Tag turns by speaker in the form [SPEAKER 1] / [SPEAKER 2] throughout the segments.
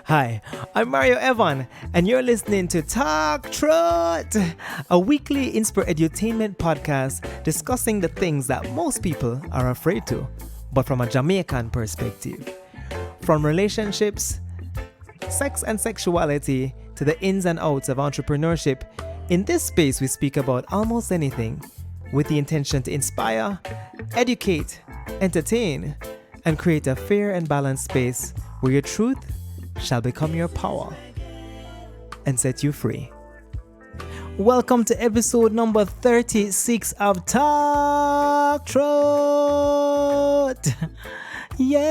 [SPEAKER 1] Hi, I'm Mario Evon, and you're listening to Talk Truth, a weekly edutainment podcast discussing the things that most people are afraid to, but from a Jamaican perspective. From relationships, sex and sexuality, to the ins and outs of entrepreneurship, in this space we speak about almost anything with the intention to inspire, educate, entertain, and create a fair and balanced space where your truth shall become your power and set you free. Welcome to episode number 36 of Talk Truth. Yeah.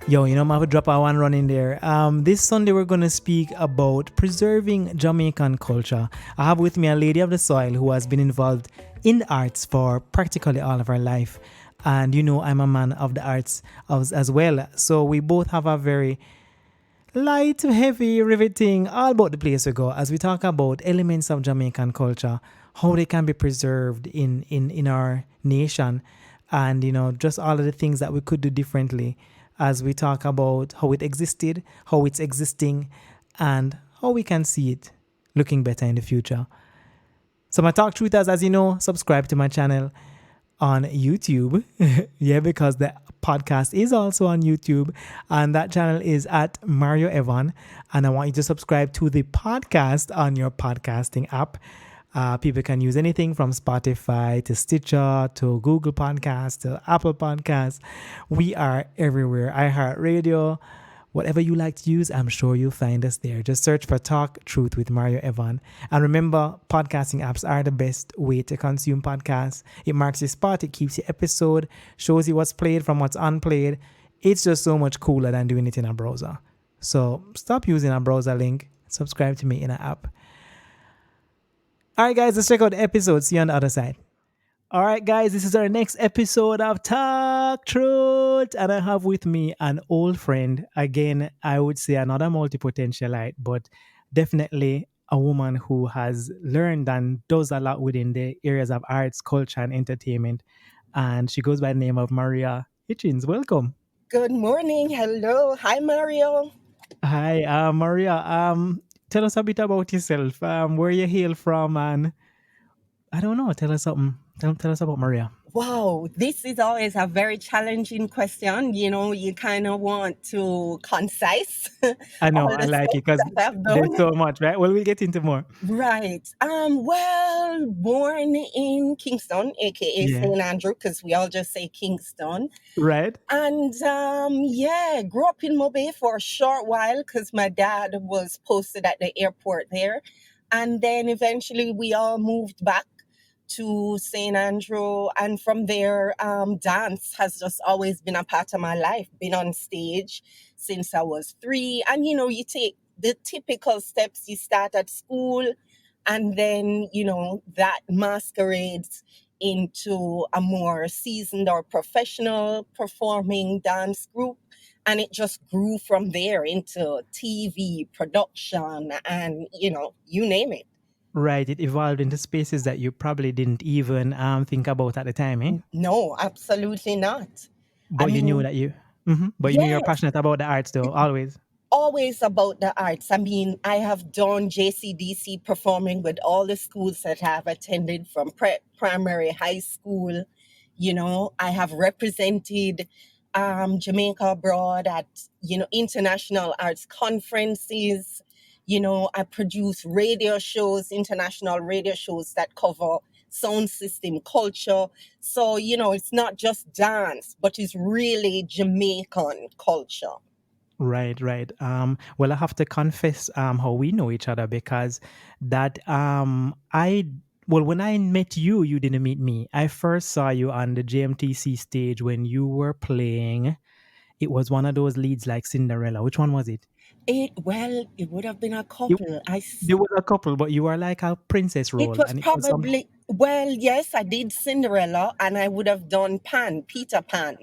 [SPEAKER 1] Yo, I'm going to drop a one run in there. This Sunday we're going to speak about preserving Jamaican culture. I have with me a lady of the soil who has been involved in the arts for practically all of her life. And I'm a man of the arts as well. So we both have a very light, heavy, riveting, all about the place we go as we talk about elements of Jamaican culture, how they can be preserved in our nation, and just all of the things that we could do differently as we talk about how it existed, how it's existing, and how we can see it looking better in the future. So my Talk Truthers, as you know, subscribe to my channel on YouTube. Yeah, because the podcast is also on YouTube, and that channel is at Mario Evon. And I want you to subscribe to the podcast on your podcasting app. People can use anything from Spotify to Stitcher to Google Podcasts to Apple Podcasts. We are everywhere. iHeartRadio. Whatever you like to use, I'm sure you'll find us there. Just search for Talk Truth with Mario Evon. And remember, podcasting apps are the best way to consume podcasts. It marks your spot, it keeps your episode, shows you what's played from what's unplayed. It's just so much cooler than doing it in a browser. So stop using a browser link. Subscribe to me in an app. All right, guys, let's check out the episode. See you on the other side. All right, guys, this is our next episode of Talk Truth, and I have with me an old friend. Again, I would say another multi-potentialite, but definitely a woman who has learned and does a lot within the areas of arts, culture, and entertainment. And she goes by the name of Maria Hitchins. Welcome.
[SPEAKER 2] Good morning. Hello. Hi, Mario.
[SPEAKER 1] Hi, Maria. Tell us a bit about yourself. Where you hail from, and I don't know. Tell us something. Tell us about Maria.
[SPEAKER 2] Wow, this is always a very challenging question. You kind of want to concise
[SPEAKER 1] I know,
[SPEAKER 2] all
[SPEAKER 1] I
[SPEAKER 2] the
[SPEAKER 1] like
[SPEAKER 2] stuff
[SPEAKER 1] it because
[SPEAKER 2] that I've
[SPEAKER 1] there's
[SPEAKER 2] done.
[SPEAKER 1] so much, right? Well, we'll get into more.
[SPEAKER 2] Right. Well, born in Kingston, aka
[SPEAKER 1] Yeah.
[SPEAKER 2] St. Andrew, because we all just say Kingston.
[SPEAKER 1] Right?
[SPEAKER 2] And yeah, grew up in Mobay for a short while because my dad was posted at the airport there. And then eventually we all moved back to St. Andrew. And from there, dance has just always been a part of my life, been on stage since I was 3. And, you take the typical steps. You start at school, and then, that masquerades into a more seasoned or professional performing dance group. And it just grew from there into TV production and, you name it.
[SPEAKER 1] Right. It evolved into spaces that you probably didn't even think about at the time, eh?
[SPEAKER 2] No, absolutely not. I
[SPEAKER 1] But you knew
[SPEAKER 2] mean,
[SPEAKER 1] that but you knew you're
[SPEAKER 2] yes,
[SPEAKER 1] passionate about the arts though, always.
[SPEAKER 2] always about the arts. I mean, I have done JCDC performing with all the schools that I've attended from primary, high school. I have represented Jamaica abroad at, international arts conferences. I produce radio shows, international radio shows that cover sound system culture. So, it's not just dance, but it's really Jamaican culture.
[SPEAKER 1] Right, right. Well, I have to confess how we know each other because that when I met you, you didn't meet me. I first saw you on the JMTC stage when you were playing. It was one of those leads like Cinderella. Which one was it?
[SPEAKER 2] It would have been a
[SPEAKER 1] It,
[SPEAKER 2] couple.
[SPEAKER 1] there was a couple, but you were like a princess
[SPEAKER 2] It
[SPEAKER 1] role,
[SPEAKER 2] was
[SPEAKER 1] and it was some.
[SPEAKER 2] probably, well, yes, I did Cinderella, and I would have done Peter Pan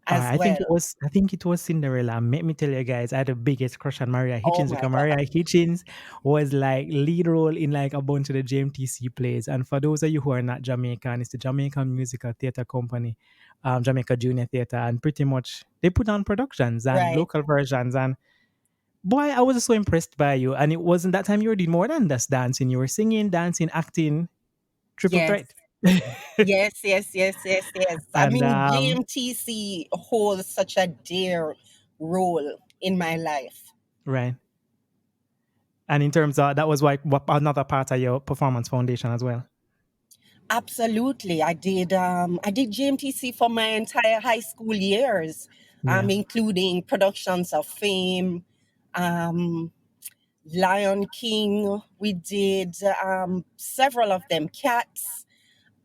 [SPEAKER 2] as
[SPEAKER 1] I think it
[SPEAKER 2] well.
[SPEAKER 1] was. I think it was Cinderella. And let me tell you guys, I had the biggest crush on Maria
[SPEAKER 2] Oh
[SPEAKER 1] Hitchins
[SPEAKER 2] my
[SPEAKER 1] because Maria
[SPEAKER 2] God.
[SPEAKER 1] Hitchins was like lead role in like a bunch of the JMTC plays. And for those of you who are not Jamaican, it's the Jamaican Musical Theatre Company. Jamaica Junior Theatre, and pretty much they put on productions and
[SPEAKER 2] Right.
[SPEAKER 1] local versions. And boy, I was so impressed by you. And it wasn't that time you were doing more than just dancing. You were singing, dancing, acting, triple
[SPEAKER 2] Yes.
[SPEAKER 1] threat.
[SPEAKER 2] Yes, yes, yes, yes, yes. I
[SPEAKER 1] And
[SPEAKER 2] mean, GMTC holds such a dear role in my life.
[SPEAKER 1] right. And in terms of that was why another part of your performance foundation as well.
[SPEAKER 2] Absolutely. I did GMTC for my entire high school years,
[SPEAKER 1] Yeah.
[SPEAKER 2] including productions of Fame, um, Lion King. We did several of them, Cats,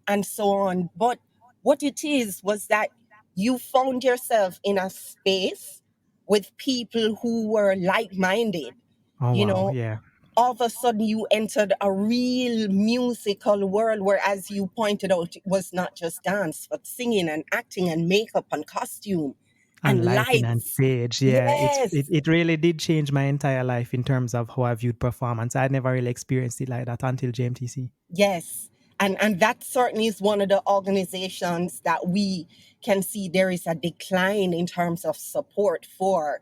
[SPEAKER 2] and so on. But what it is was that you found yourself in a space with people who were like minded.
[SPEAKER 1] Oh
[SPEAKER 2] You
[SPEAKER 1] wow.
[SPEAKER 2] know,
[SPEAKER 1] Yeah.
[SPEAKER 2] all of a sudden you entered a real musical world where, as you pointed out, it was not just dance, but singing and acting and makeup and costume and
[SPEAKER 1] And lighting and
[SPEAKER 2] lights.
[SPEAKER 1] stage. Yeah.
[SPEAKER 2] Yes.
[SPEAKER 1] It really did change my entire life in terms of how I viewed performance. I never really experienced it like that until JMTC.
[SPEAKER 2] Yes. And that certainly is one of the organizations that we can see there is a decline in terms of support for.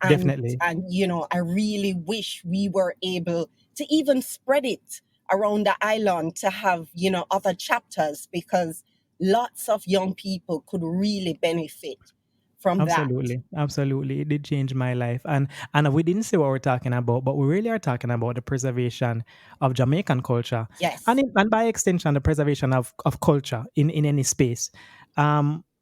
[SPEAKER 1] Definitely.
[SPEAKER 2] I really wish we were able to even spread it around the island to have, other chapters, because lots of young people could really benefit from that.
[SPEAKER 1] Absolutely, absolutely. It did change my life, and we didn't say what we're talking about, but we really are talking about the preservation of Jamaican culture,
[SPEAKER 2] Yes.
[SPEAKER 1] and by extension, the preservation of culture in any space.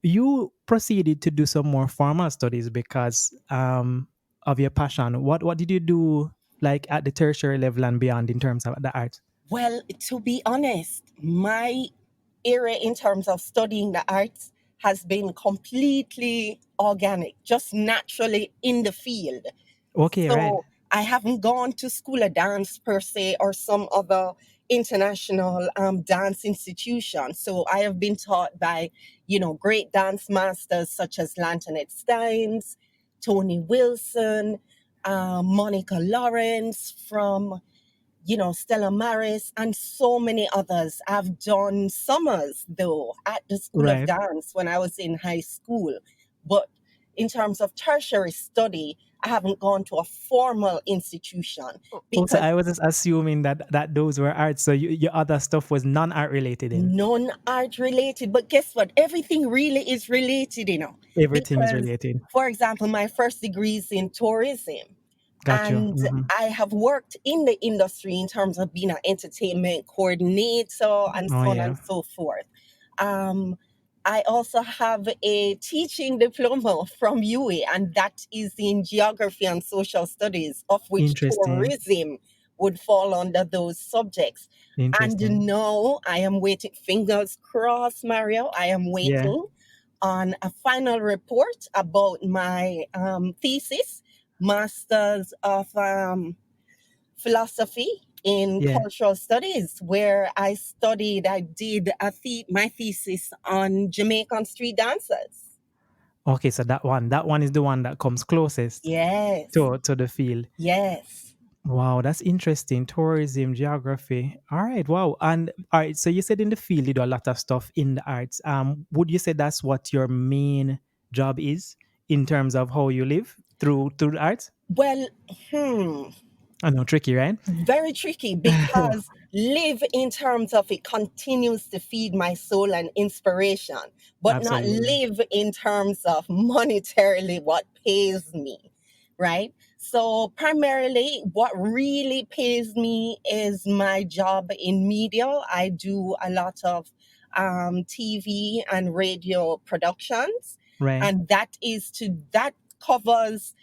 [SPEAKER 1] You proceeded to do some more formal studies because of your passion. What did you do like at the tertiary level and beyond in terms of the arts?
[SPEAKER 2] Well, to be honest, my area in terms of studying the arts has been completely organic, just naturally in the field.
[SPEAKER 1] Okay, right,
[SPEAKER 2] So I haven't gone to school of dance per se or some other international dance institution. So I have been taught by, great dance masters such as Lantoinette Steins, Tony Wilson, Monica Lawrence from Stella Maris, and so many others. I've done summers, though, at the School of
[SPEAKER 1] right.
[SPEAKER 2] Dance when I was in high school. But in terms of tertiary study, I haven't gone to a formal institution
[SPEAKER 1] Also,
[SPEAKER 2] because
[SPEAKER 1] I was just assuming that those were arts, so your other stuff was non-art related. Then
[SPEAKER 2] non art related. But guess what? Everything really is related,
[SPEAKER 1] everything is
[SPEAKER 2] because,
[SPEAKER 1] related.
[SPEAKER 2] for example, my first degree is in tourism.
[SPEAKER 1] Got you.
[SPEAKER 2] And I have worked in the industry in terms of being an entertainment coordinator and
[SPEAKER 1] Oh
[SPEAKER 2] so on
[SPEAKER 1] yeah.
[SPEAKER 2] and so forth. Um, I also have a teaching diploma from UA, and that is in geography and social studies, of which
[SPEAKER 1] Interesting.
[SPEAKER 2] tourism would fall under those subjects. And
[SPEAKER 1] Interesting.
[SPEAKER 2] now I am waiting, fingers crossed, Mario, I am
[SPEAKER 1] Yeah.
[SPEAKER 2] waiting on a final report about my thesis, Masters of Philosophy in
[SPEAKER 1] Yeah.
[SPEAKER 2] Cultural Studies, where I did my thesis on Jamaican street dancers.
[SPEAKER 1] Okay, so that one is the one that comes closest
[SPEAKER 2] Yes,
[SPEAKER 1] to the field.
[SPEAKER 2] yes.
[SPEAKER 1] Wow, that's interesting. Tourism, geography. All right. Wow. And all right. So you said in the field you do a lot of stuff in the arts. Would you say that's what your main job is in terms of how you live through the arts?
[SPEAKER 2] Well, hmm.
[SPEAKER 1] I know, tricky, right?
[SPEAKER 2] Very tricky, because live in terms of it continues to feed my soul and inspiration, but not
[SPEAKER 1] Absolutely.
[SPEAKER 2] live in terms of monetarily what pays me, right? So primarily what really pays me is my job in media. I do a lot of TV and radio productions,
[SPEAKER 1] Right.
[SPEAKER 2] and that covers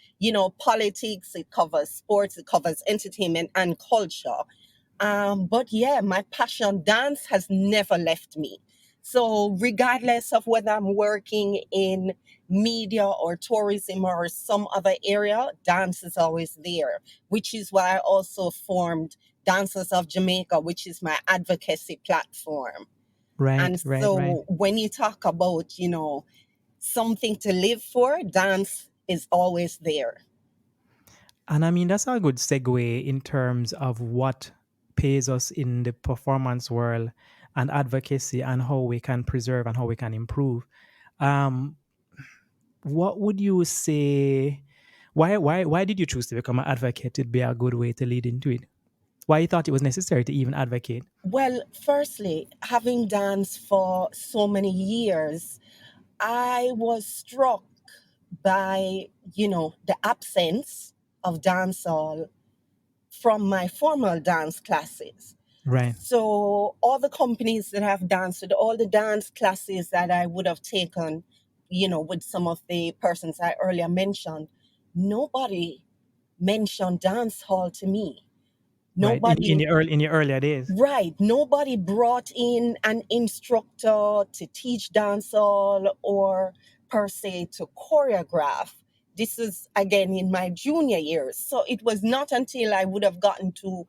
[SPEAKER 2] politics, it covers sports, it covers entertainment and culture. But yeah, my passion, dance, has never left me. So, regardless of whether I'm working in media or tourism or some other area, dance is always there, which is why I also formed Dancers of Jamaica, which is my advocacy platform.
[SPEAKER 1] Right.
[SPEAKER 2] And
[SPEAKER 1] Right. Right.
[SPEAKER 2] so, when you talk about, something to live for, dance is always there.
[SPEAKER 1] And I mean, that's a good segue in terms of what pays us in the performance world and advocacy and how we can preserve and how we can improve. Um, what would you say? Why did you choose to become an advocate? It'd be a good way to lead into it. Why you thought it was necessary to even advocate?
[SPEAKER 2] Well, firstly, having danced for so many years, I was struck by, the absence of dancehall from my formal dance classes.
[SPEAKER 1] Right,
[SPEAKER 2] So all the companies that I've danced with, all the dance classes that I would have taken, with some of the persons I earlier mentioned, nobody mentioned dance hall to me.
[SPEAKER 1] right. In
[SPEAKER 2] Nobody,
[SPEAKER 1] your earlier days.
[SPEAKER 2] right, nobody brought in an instructor to teach dancehall or per se to choreograph. This is again in my junior years. So it was not until I would have gotten to,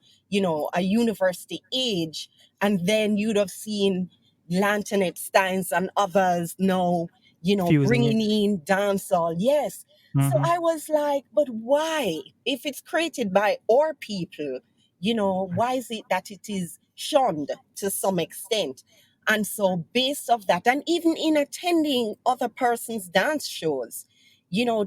[SPEAKER 2] a university age, and then you'd have seen Lantoinette Steins and others now,
[SPEAKER 1] Fusing
[SPEAKER 2] bringing
[SPEAKER 1] it.
[SPEAKER 2] in dancehall. Yes. So
[SPEAKER 1] Hmm.
[SPEAKER 2] I was like, but why? If it's created by our people, why is it that it is shunned to some extent? And so based off that, and even in attending other person's dance shows,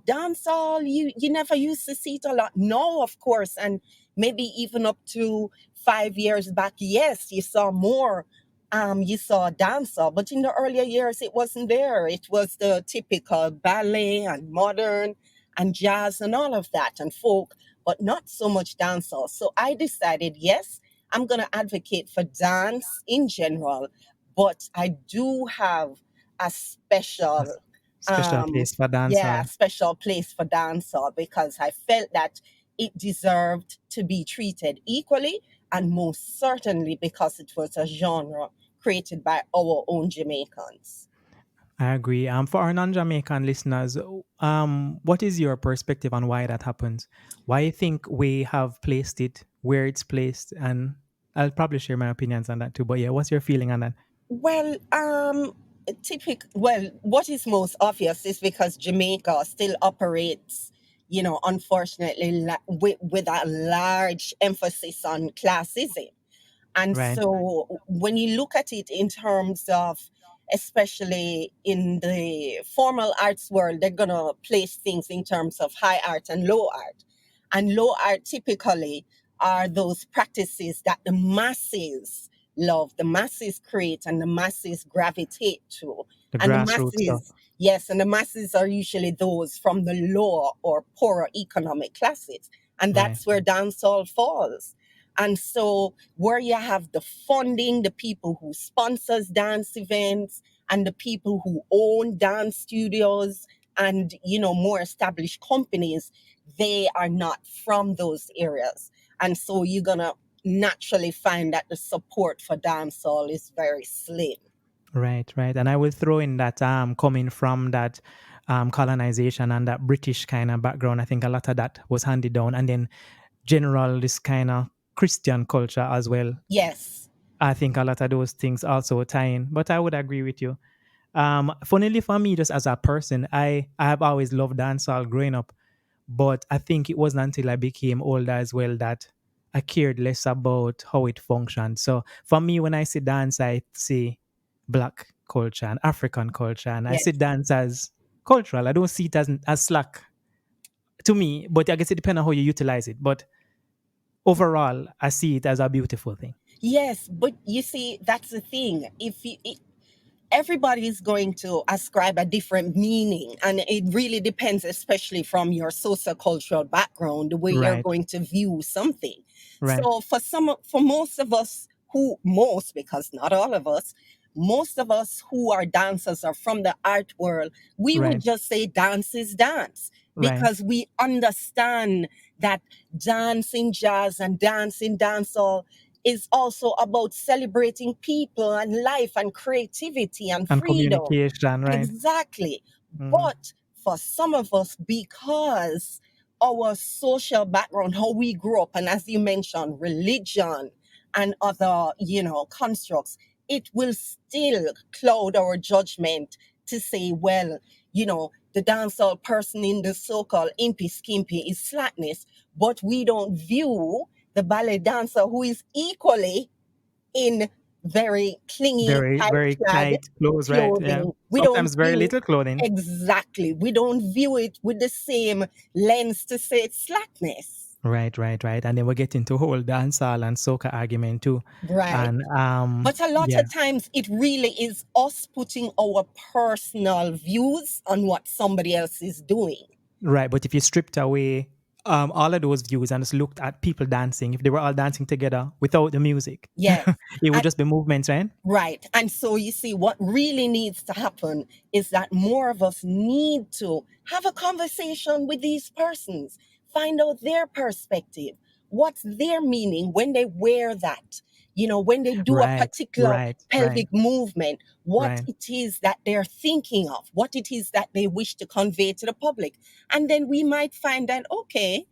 [SPEAKER 2] dance hall, you never used to see it a lot. No, of course, and maybe even up to 5 years back, yes, you saw more. You saw dancer, but in the earlier years, it wasn't there. It was the typical ballet and modern and jazz and all of that and folk, but not so much dancehall. So I decided, yes, I'm going to advocate for dance in general, but I do have a
[SPEAKER 1] A
[SPEAKER 2] special,
[SPEAKER 1] special place for
[SPEAKER 2] yeah,
[SPEAKER 1] dancehall.
[SPEAKER 2] special place for dancehall because I felt that it deserved to be treated equally, and most certainly because it was a genre created by our own Jamaicans.
[SPEAKER 1] I agree. For our non-Jamaican listeners, what is your perspective on why that happens? Why you think we have placed it where it's placed? And I'll probably share my opinions on that too. But yeah, what's your feeling on that?
[SPEAKER 2] Well, what is most obvious is because Jamaica still operates, unfortunately, with a large emphasis on classism. And
[SPEAKER 1] Right,
[SPEAKER 2] so when you look at it in terms of, especially in the formal arts world, they're going to place things in terms of high art and low art. And low art typically are those practices that the masses love, the masses create, and the masses gravitate to.
[SPEAKER 1] the
[SPEAKER 2] And the
[SPEAKER 1] grassroots stuff.
[SPEAKER 2] masses, yes, and the masses are usually those from the lower or poorer economic classes. And
[SPEAKER 1] Right,
[SPEAKER 2] that's where dancehall falls. And so where you have the funding, the people who sponsors dance events, and the people who own dance studios and more established companies, they are not from those areas. And so you're gonna naturally find that the support for dancehall is very slim.
[SPEAKER 1] right, right. And I will throw in that coming from that colonization and that British kind of background. I think a lot of that was handed down, and then general this kind of Christian culture as well.
[SPEAKER 2] Yes.
[SPEAKER 1] I think a lot of those things also tie in. But I would agree with you. Funnily for me, just as a person, I have always loved dancehall growing up, but I think it wasn't until I became older as well that I cared less about how it functioned. So for me, when I see dance, I see black culture and African culture, and I see
[SPEAKER 2] Yes.
[SPEAKER 1] dance as cultural. I don't see it as slack to me, but I guess it depends on how you utilize it. But overall, I see it as a beautiful thing.
[SPEAKER 2] Yes, but you see, that's the thing. If you, everybody is going to ascribe a different meaning, and it really depends, especially from your sociocultural background, the way you're
[SPEAKER 1] Right,
[SPEAKER 2] going to view something.
[SPEAKER 1] right,
[SPEAKER 2] So for most of us, who most, because not all of us, most of us who are dancers are from the art world, we would
[SPEAKER 1] right,
[SPEAKER 2] just say dance is dance
[SPEAKER 1] right.
[SPEAKER 2] because we understand that dancing jazz and dancing dancehall is also about celebrating people and life and creativity and
[SPEAKER 1] And
[SPEAKER 2] freedom.
[SPEAKER 1] communication, right?
[SPEAKER 2] Exactly.
[SPEAKER 1] Hmm.
[SPEAKER 2] But for some of us, because our social background, how we grew up, and as you mentioned, religion and other, constructs, it will still cloud our judgment to say, well, the dancehall person in the so-called impy skimpy is slackness, but we don't view the ballet dancer who is equally in very clingy,
[SPEAKER 1] Very,
[SPEAKER 2] tight
[SPEAKER 1] very
[SPEAKER 2] clad
[SPEAKER 1] tight clothes, right? Yeah.
[SPEAKER 2] clothing. We don't
[SPEAKER 1] Sometimes very
[SPEAKER 2] view
[SPEAKER 1] little clothing.
[SPEAKER 2] exactly. We don't view it with the same lens to say it's slackness.
[SPEAKER 1] Right, right, right. And then we get into whole dancehall and soca argument too.
[SPEAKER 2] Right.
[SPEAKER 1] And
[SPEAKER 2] But a lot
[SPEAKER 1] yeah,
[SPEAKER 2] of times it really is us putting our personal views on what somebody else is doing.
[SPEAKER 1] right. But if you stripped away all of those views and just looked at people dancing, if they were all dancing together without the music,
[SPEAKER 2] Yes.
[SPEAKER 1] it would just be movements, right?
[SPEAKER 2] Right. And so you see, what really needs to happen is that more of us need to have a conversation with these persons, find out their perspective, what's their meaning when they wear that, when they do a
[SPEAKER 1] Right,
[SPEAKER 2] particular
[SPEAKER 1] right, right,
[SPEAKER 2] pelvic movement, what
[SPEAKER 1] right,
[SPEAKER 2] it is that they're thinking of, what it is that they wish to convey to the public. And then we might find that, okay,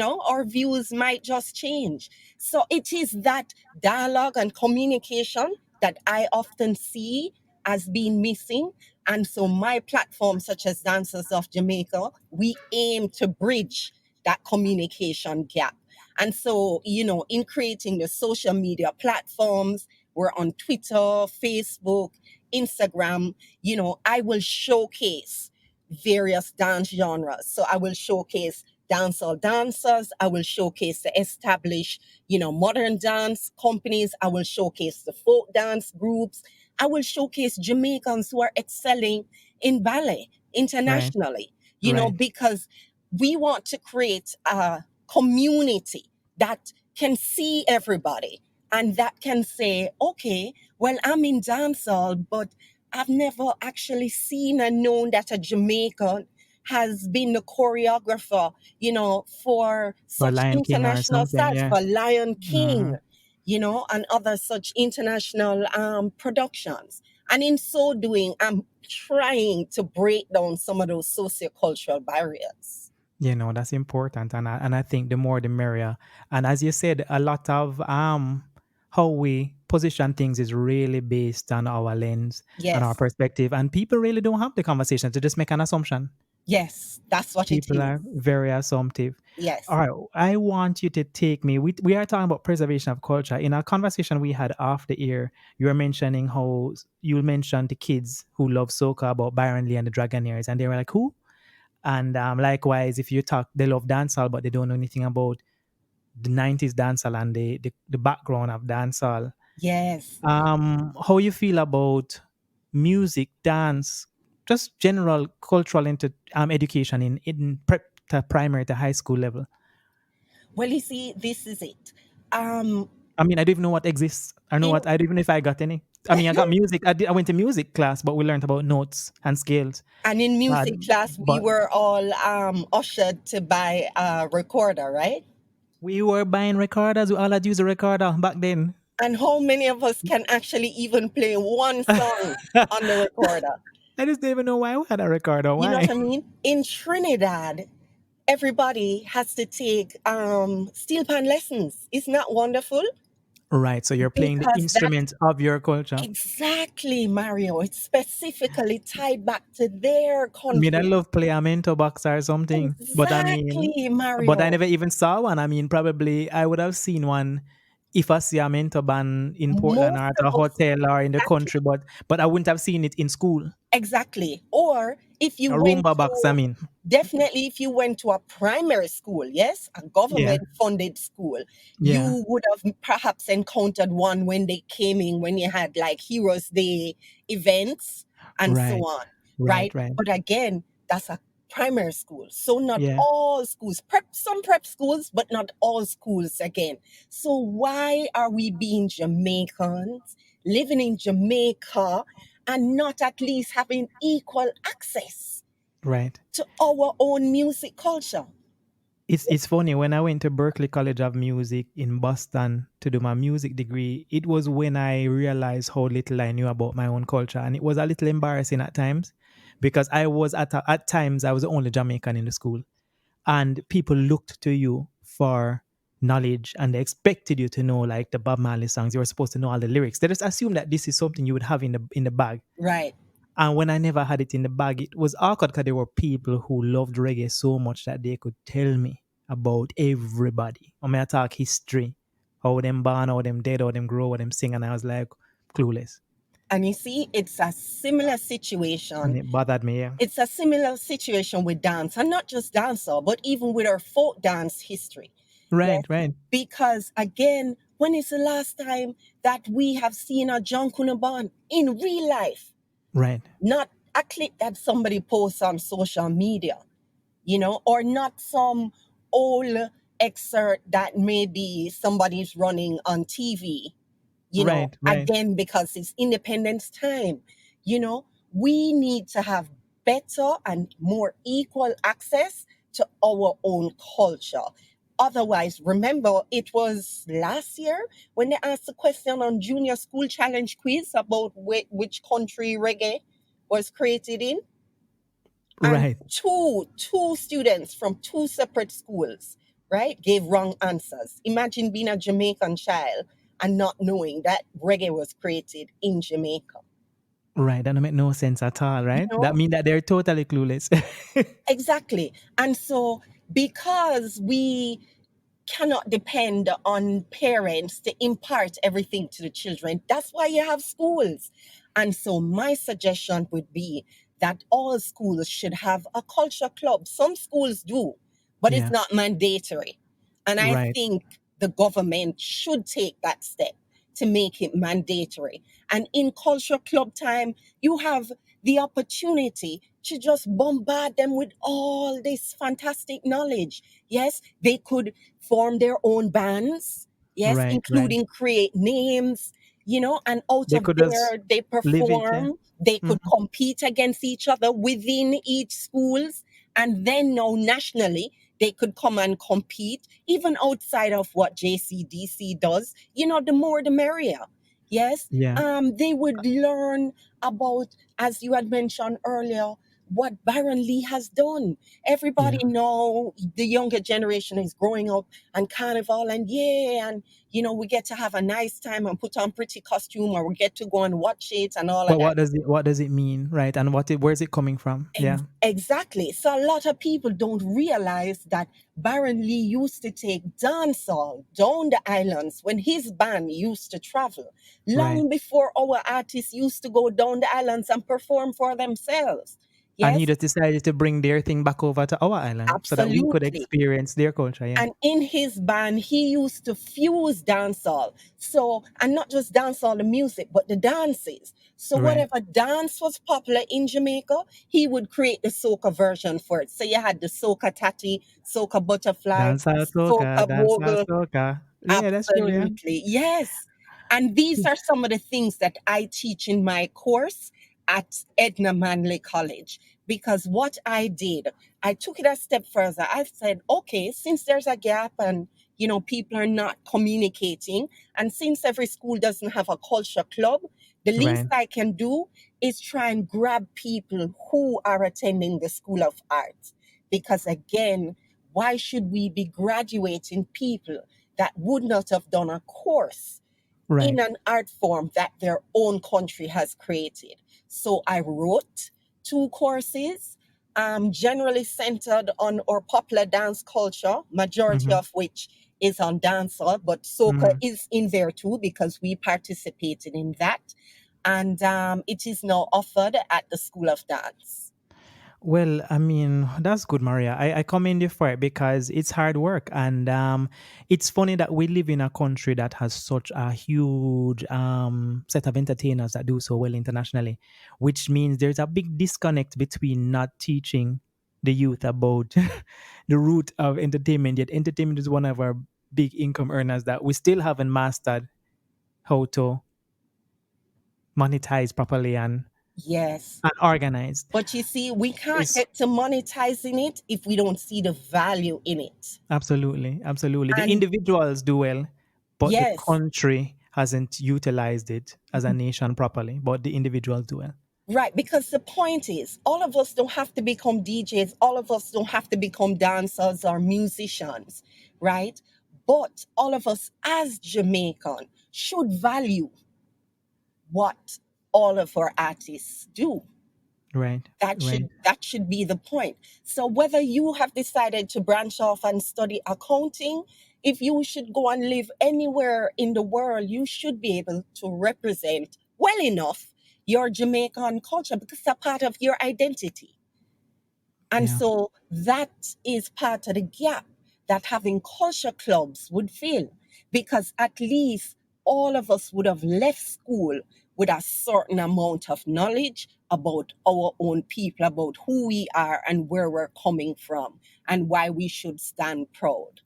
[SPEAKER 2] our views might just change. So it is that dialogue and communication that I often see as being missing. And so my platform, such as Dancers of Jamaica, we aim to bridge that communication gap. And so, in creating the social media platforms, we're on Twitter, Facebook, Instagram, I will showcase various dance genres. So I will showcase dancehall dancers. I will showcase the established, modern dance companies. I will showcase the folk dance groups. I will showcase Jamaicans who are excelling in ballet
[SPEAKER 1] right,
[SPEAKER 2] internationally,
[SPEAKER 1] right.
[SPEAKER 2] because we want to create a community that can see everybody and that can say, okay, well, I'm in dancehall, but I've never actually seen and known that a Jamaican has been the choreographer, for
[SPEAKER 1] For
[SPEAKER 2] such
[SPEAKER 1] Lion King or
[SPEAKER 2] international
[SPEAKER 1] something,
[SPEAKER 2] stars,
[SPEAKER 1] yeah.
[SPEAKER 2] for Lion King,
[SPEAKER 1] Hmm.
[SPEAKER 2] and other such international productions. And in so doing, I'm trying to break down some of those sociocultural barriers.
[SPEAKER 1] That's important, and I think the more the merrier. And as you said, a lot of how we position things is really based on our lens and our
[SPEAKER 2] Yes,
[SPEAKER 1] perspective, and people really don't have the conversation to just make an assumption.
[SPEAKER 2] yes, that's what it
[SPEAKER 1] People
[SPEAKER 2] is.
[SPEAKER 1] are very assumptive. All
[SPEAKER 2] Yes,
[SPEAKER 1] right, I want you to take me. We are talking about preservation of culture. In a conversation we had off the air, you were mentioning how you mentioned the kids who love soca about Byron Lee and the Dragonaires, and they were like, "Who?" And likewise, if you talk, they love dancehall, but they don't know anything about the 90s dancehall and the background of dancehall.
[SPEAKER 2] yes.
[SPEAKER 1] How you feel about music, dance, just general cultural education in prep to primary to high school level?
[SPEAKER 2] Well, you see, this is it. Um,
[SPEAKER 1] I mean, I don't even know what exists. I know
[SPEAKER 2] in
[SPEAKER 1] what I don't even know if I got any. I mean, I got music. I went to music class, but we learned about notes and scales.
[SPEAKER 2] And in
[SPEAKER 1] Uh,
[SPEAKER 2] music class, we
[SPEAKER 1] but
[SPEAKER 2] were all ushered to buy a recorder, right?
[SPEAKER 1] we were buying recorders. We all had used a recorder back then.
[SPEAKER 2] And how many of us can actually even play one song on the recorder?
[SPEAKER 1] I just don't even know why we had a recorder.
[SPEAKER 2] You know
[SPEAKER 1] Why?
[SPEAKER 2] what I mean? In Trinidad, everybody has to take steel pan lessons. Isn't that wonderful?
[SPEAKER 1] Right. So you're playing the
[SPEAKER 2] Because that's
[SPEAKER 1] instrument of your culture.
[SPEAKER 2] exactly, Mario. It's specifically tied back to their
[SPEAKER 1] I mean, I
[SPEAKER 2] country.
[SPEAKER 1] love play a mentor box or something,
[SPEAKER 2] Exactly,
[SPEAKER 1] but I
[SPEAKER 2] Mario.
[SPEAKER 1] never even saw one. I mean, probably I would have seen one if I see a mentor band in Portland or
[SPEAKER 2] Most
[SPEAKER 1] at a
[SPEAKER 2] of us,
[SPEAKER 1] hotel or in the
[SPEAKER 2] exactly.
[SPEAKER 1] country, but I wouldn't have seen it in school.
[SPEAKER 2] Exactly. Or if you
[SPEAKER 1] A
[SPEAKER 2] went
[SPEAKER 1] Roomba box, I
[SPEAKER 2] to,
[SPEAKER 1] mean.
[SPEAKER 2] definitely if you went to a primary school, yes, a
[SPEAKER 1] Yeah.
[SPEAKER 2] government funded school,
[SPEAKER 1] Yeah.
[SPEAKER 2] you would have perhaps encountered one when they came in, when you had like Heroes Day events and so
[SPEAKER 1] Right.
[SPEAKER 2] on,
[SPEAKER 1] Right.
[SPEAKER 2] right?
[SPEAKER 1] Right.
[SPEAKER 2] But again, that's a primary school. So not
[SPEAKER 1] Yeah.
[SPEAKER 2] all schools, some prep schools, but not all schools again. So why are we being Jamaicans, living in Jamaica, and not at least having equal access
[SPEAKER 1] Right.
[SPEAKER 2] to our own music culture?
[SPEAKER 1] It's funny when I went to Berkeley College of Music in Boston to do my music degree. It was when I realized how little I knew about my own culture, and it was a little embarrassing at times because I was at times I was the only Jamaican in the school, and people looked to you for knowledge and they expected you to know like the Bob Marley songs. You were supposed to know all the lyrics. They just assumed that this is something you would have in the bag.
[SPEAKER 2] Right.
[SPEAKER 1] And when I never had it in the bag, it was awkward because there were people who loved reggae so much that they could tell me about everybody. I mean, I talk history, how them born, how them dead, how them grow, how them sing. And I was like, clueless.
[SPEAKER 2] And you see, it's a similar
[SPEAKER 1] And
[SPEAKER 2] situation.
[SPEAKER 1] it bothered me, yeah.
[SPEAKER 2] It's a similar situation with dance, and not just dancehall, but even with our folk dance history. Yes,
[SPEAKER 1] Right, right,
[SPEAKER 2] because again, when is the last time that we have seen a John Kunaban in real life?
[SPEAKER 1] right,
[SPEAKER 2] Not a clip that somebody posts on social media, or not some old excerpt that maybe somebody's running on TV,
[SPEAKER 1] right, right,
[SPEAKER 2] again, because it's independence time. We need to have better and more equal access to our own culture. Otherwise, remember, it was last year when they asked the question on Junior School Challenge quiz about which country reggae was created in, and
[SPEAKER 1] right.
[SPEAKER 2] two students from two separate schools, right, gave wrong answers. Imagine being a Jamaican child and not knowing that reggae was created in Jamaica.
[SPEAKER 1] Right, that don't make no sense at all,
[SPEAKER 2] You
[SPEAKER 1] right? That
[SPEAKER 2] know,
[SPEAKER 1] means that they're totally clueless.
[SPEAKER 2] exactly. And so, because we cannot depend on parents to impart everything to the children. That's why you have schools. And so, my suggestion would be that all schools should have a culture club. Some schools do, but it's
[SPEAKER 1] Yeah,
[SPEAKER 2] not mandatory. And I
[SPEAKER 1] right,
[SPEAKER 2] think the government should take that step to make it mandatory. And in culture club time, you have the opportunity to just bombard them with all this fantastic knowledge. Yes, they could form their own bands, yes,
[SPEAKER 1] right, right.
[SPEAKER 2] including create names, and out
[SPEAKER 1] They
[SPEAKER 2] of
[SPEAKER 1] could just
[SPEAKER 2] there they
[SPEAKER 1] live it, yeah.
[SPEAKER 2] perform. They
[SPEAKER 1] Mhm.
[SPEAKER 2] could compete against each other within each schools, and then now nationally they could come and compete even outside of what JCDC does. The more the merrier. Yes,
[SPEAKER 1] Yeah.
[SPEAKER 2] they would learn about, as you had mentioned earlier, what Byron Lee has done. Everybody
[SPEAKER 1] Yeah.
[SPEAKER 2] know the younger generation is growing up and carnival, and yeah, and we get to have a nice time and put on pretty costume, or we get to go and watch it and all of
[SPEAKER 1] But
[SPEAKER 2] that.
[SPEAKER 1] what does it mean, right? And where's it coming from? Yeah.
[SPEAKER 2] Exactly. So a lot of people don't realize that Baron Lee used to take dancehall down the islands when his band used to travel,
[SPEAKER 1] Right.
[SPEAKER 2] long before our artists used to go down the islands and perform for themselves.
[SPEAKER 1] And he
[SPEAKER 2] Yes,
[SPEAKER 1] just decided to bring their thing back over to our island so that we could
[SPEAKER 2] absolutely.
[SPEAKER 1] experience their culture, yeah.
[SPEAKER 2] And in his band, he used to fuse dancehall. So, and not just dancehall, the music, but the dances. So,
[SPEAKER 1] Right.
[SPEAKER 2] whatever dance was popular in Jamaica, he would create the soca version for it. So, you had the soca tati, soca butterfly, soca
[SPEAKER 1] Dancehall
[SPEAKER 2] bogle.
[SPEAKER 1] soca. Yeah, that's true, yeah.
[SPEAKER 2] Absolutely. Yes. And these are some of the things that I teach in my course at Edna Manley College. Because what I did, I took it a step further. I said, okay, since there's a gap and people are not communicating, and since every school doesn't have a culture club, the least
[SPEAKER 1] Right.
[SPEAKER 2] I can do is try and grab people who are attending the School of Art. Because again, why should we be graduating people that would not have done a course in
[SPEAKER 1] Right.
[SPEAKER 2] an art form that their own country has created? So I wrote two courses, generally centered on our popular dance culture, majority
[SPEAKER 1] Mm-hmm.
[SPEAKER 2] of which is on dancehall, but soca
[SPEAKER 1] Mm-hmm.
[SPEAKER 2] is in there too because we participated in that. And it is now offered at the School of Dance.
[SPEAKER 1] Well, I mean, that's good, Maria. I commend you for it because it's hard work. And it's funny that we live in a country that has such a huge set of entertainers that do so well internationally, which means there's a big disconnect between not teaching the youth about the root of entertainment. Yet, entertainment is one of our big income earners that we still haven't mastered how to monetize properly
[SPEAKER 2] Yes.
[SPEAKER 1] and organized.
[SPEAKER 2] But you see, we can't
[SPEAKER 1] It's
[SPEAKER 2] get to monetizing it if we don't see the value in it.
[SPEAKER 1] Absolutely, absolutely. The
[SPEAKER 2] And
[SPEAKER 1] individuals do well, but the
[SPEAKER 2] yes,
[SPEAKER 1] country hasn't utilized it as a nation properly. But the individuals do well.
[SPEAKER 2] right. Because the point is, all of us don't have to become DJs, all of us don't have to become dancers or musicians, right? But all of us as Jamaican should value what all of our artists do.
[SPEAKER 1] Right,
[SPEAKER 2] That
[SPEAKER 1] right.
[SPEAKER 2] should be the point. So whether you have decided to branch off and study accounting, if you should go and live anywhere in the world, you should be able to represent well enough your Jamaican culture because it's a part of your identity. And
[SPEAKER 1] Yeah,
[SPEAKER 2] so that is part of the gap that having culture clubs would fill, because at least all of us would have left school with a certain amount of knowledge about our own people, about who we are and where we're coming from, and why we should stand proud.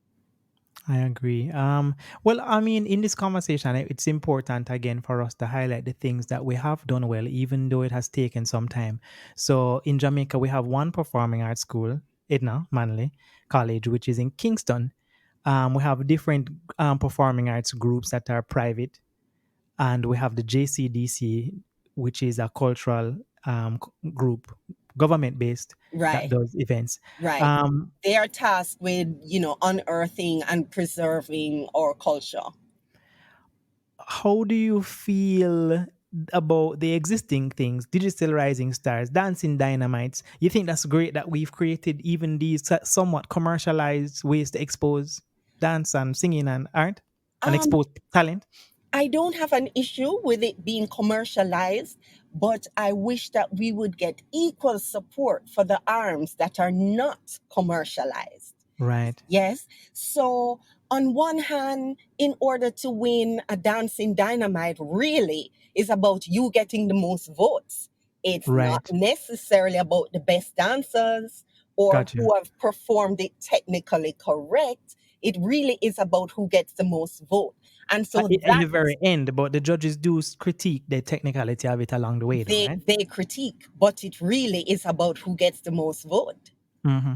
[SPEAKER 1] I agree. Well, I mean, in this conversation, it's important again for us to highlight the things that we have done well, even though it has taken some time. So in Jamaica, we have one performing arts school, Edna Manley College, which is in Kingston. We have different performing arts groups that are private, and we have the JCDC, which is a cultural group, government based, that
[SPEAKER 2] Right,
[SPEAKER 1] does events.
[SPEAKER 2] right.
[SPEAKER 1] Um,
[SPEAKER 2] They are tasked with, unearthing and preserving our culture.
[SPEAKER 1] how do you feel about the existing things, digital rising stars, dancing dynamites? You think that's great that we've created even these somewhat commercialized ways to expose dance and singing and art and
[SPEAKER 2] Um,
[SPEAKER 1] expose talent?
[SPEAKER 2] I don't have an issue with it being commercialized, but I wish that we would get equal support for the arms that are not commercialized.
[SPEAKER 1] Right,
[SPEAKER 2] Yes. So, on one hand, in order to win a dancing dynamite, really is about you getting the most votes. It's not
[SPEAKER 1] right.
[SPEAKER 2] necessarily about the best dancers or
[SPEAKER 1] Gotcha.
[SPEAKER 2] who have performed it technically correct. It really is about who gets the most vote. And so
[SPEAKER 1] In the
[SPEAKER 2] that
[SPEAKER 1] very end, but the judges do critique the technicality of it along the way, though,
[SPEAKER 2] they
[SPEAKER 1] right?
[SPEAKER 2] they critique, but it really is about who gets the most vote.
[SPEAKER 1] Hmm.